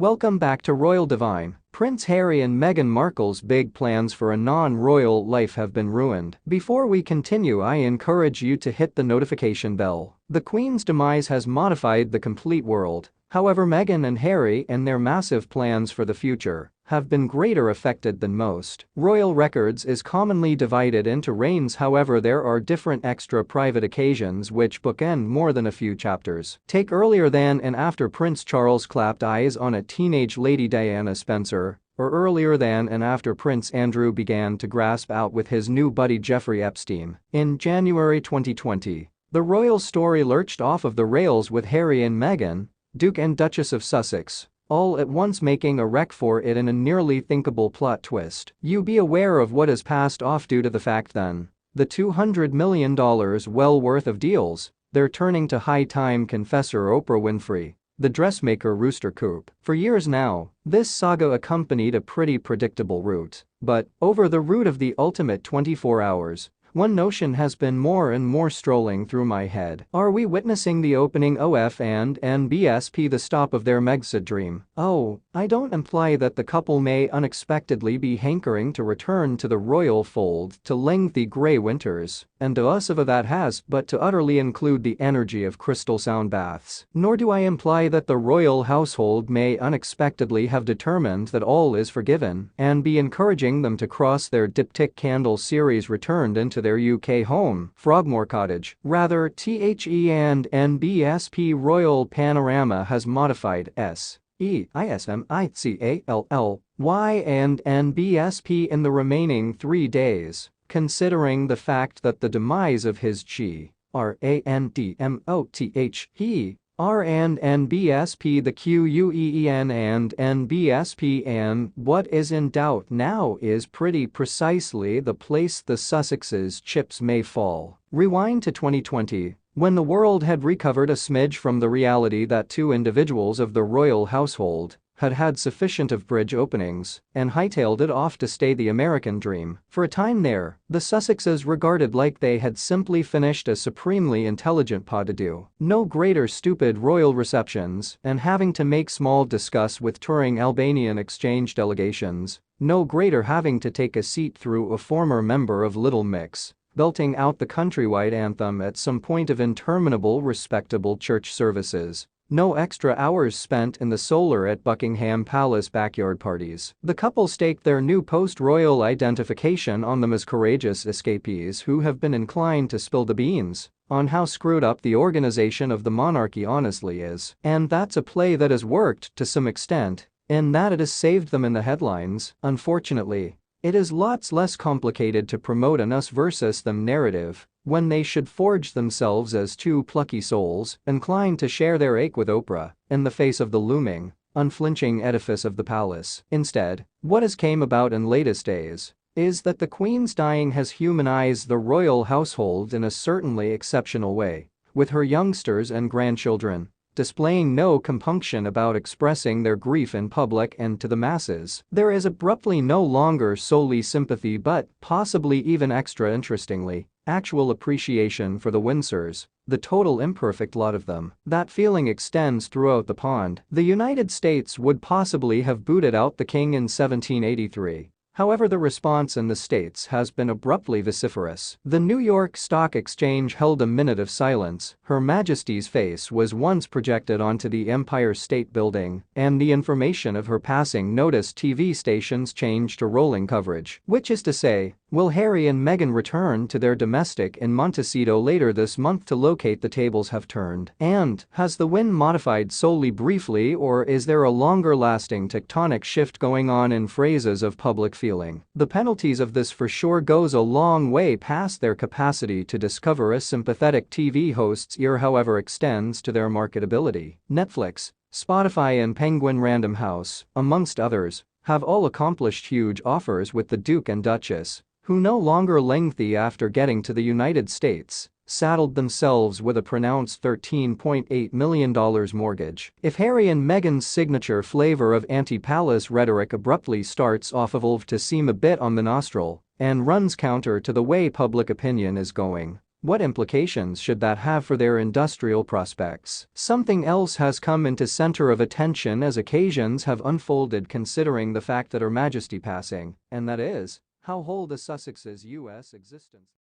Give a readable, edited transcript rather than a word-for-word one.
Welcome back to Royal Divine. Prince Harry and Meghan Markle's big plans for a non-royal life have been ruined. Before we continue, I encourage you to hit the notification bell. The Queen's demise has modified the complete world. However, Meghan and Harry and their massive plans for the future have been greater affected than most. Royal records is commonly divided into reigns, however there are different extra private occasions which bookend more than a few chapters. Take earlier than and after Prince Charles clapped eyes on a teenage Lady Diana Spencer, or earlier than and after Prince Andrew began to grasp out with his new buddy Jeffrey Epstein. In January 2020, the royal story lurched off of the rails with Harry and Meghan, Duke and Duchess of Sussex, all at once making a wreck for it in a nearly thinkable plot twist. You be aware of what has passed off due to the fact then. The $200 million well worth of deals, they're turning to high-time confessor Oprah Winfrey, the dressmaker Rooster Coop. For years now, this saga accompanied a pretty predictable route. But, over the route of the ultimate 24 hours, one notion has been more and more strolling through my head. Are we witnessing the opening of and NBSP, the stop of their Megxit dream? Oh, I don't imply that the couple may unexpectedly be hankering to return to the royal fold to lengthy grey winters, and to us of that has but to utterly include the energy of crystal sound baths. Nor do I imply that the royal household may unexpectedly have determined that all is forgiven and be encouraging them to cross their diptych candle series returned into their UK home, Frogmore Cottage. Rather, THE and NBSP Royal Panorama has modified SEISMICALLY and NBSP in the remaining 3 days, considering the fact that the demise of his he R and NBSP, the QUEEN and NBSP, and what is in doubt now is pretty precisely the place the Sussexes' chips may fall. Rewind to 2020, when the world had recovered a smidge from the reality that two individuals of the royal household had had sufficient of bridge openings and hightailed it off to stay the American dream. For a time there, the Sussexes regarded like they had simply finished a supremely intelligent pas de deux. No greater stupid royal receptions and having to make small discuss with touring Albanian exchange delegations, no greater having to take a seat through a former member of Little Mix belting out the countrywide anthem at some point of interminable respectable church services. No extra hours spent in the solar at Buckingham Palace backyard parties. The couple staked their new post-royal identification on them as courageous escapees who have been inclined to spill the beans on how screwed up the organization of the monarchy honestly is. And that's a play that has worked to some extent, in that it has saved them in the headlines. Unfortunately, it is lots less complicated to promote an us versus them narrative when they should forge themselves as two plucky souls inclined to share their ache with Oprah in the face of the looming, unflinching edifice of the palace. Instead, what has came about in latest days is that the Queen's dying has humanized the royal household in a certainly exceptional way, with her youngsters and grandchildren displaying no compunction about expressing their grief in public and to the masses. There is abruptly no longer solely sympathy but, possibly even extra interestingly, actual appreciation for the Windsors, the total imperfect lot of them. That feeling extends throughout the pond. The United States would possibly have booted out the king in 1783. However, the response in the States has been abruptly vociferous. The New York Stock Exchange held a minute of silence. Her Majesty's face was once projected onto the Empire State Building, and the information of her passing noticed TV stations changed to rolling coverage. Which is to say, will Harry and Meghan return to their domestic in Montecito later this month to locate the tables have turned? And has the wind modified solely briefly, or is there a longer-lasting tectonic shift going on in phrases of public feeling? The penalties of this for sure goes a long way past their capacity to discover a sympathetic TV host's ear, however extends to their marketability. Netflix, Spotify and Penguin Random House, amongst others, have all accomplished huge offers with the Duke and Duchess, who no longer lengthy after getting to the United States, saddled themselves with a pronounced $13.8 million mortgage. If Harry and Meghan's signature flavor of anti-palace rhetoric abruptly starts off evolved to seem a bit on the nostril and runs counter to the way public opinion is going, What implications should that have for their industrial prospects? Something else has come into center of attention as occasions have unfolded considering the fact that Her Majesty passing, and that is, how whole the Sussexes' U.S. existence.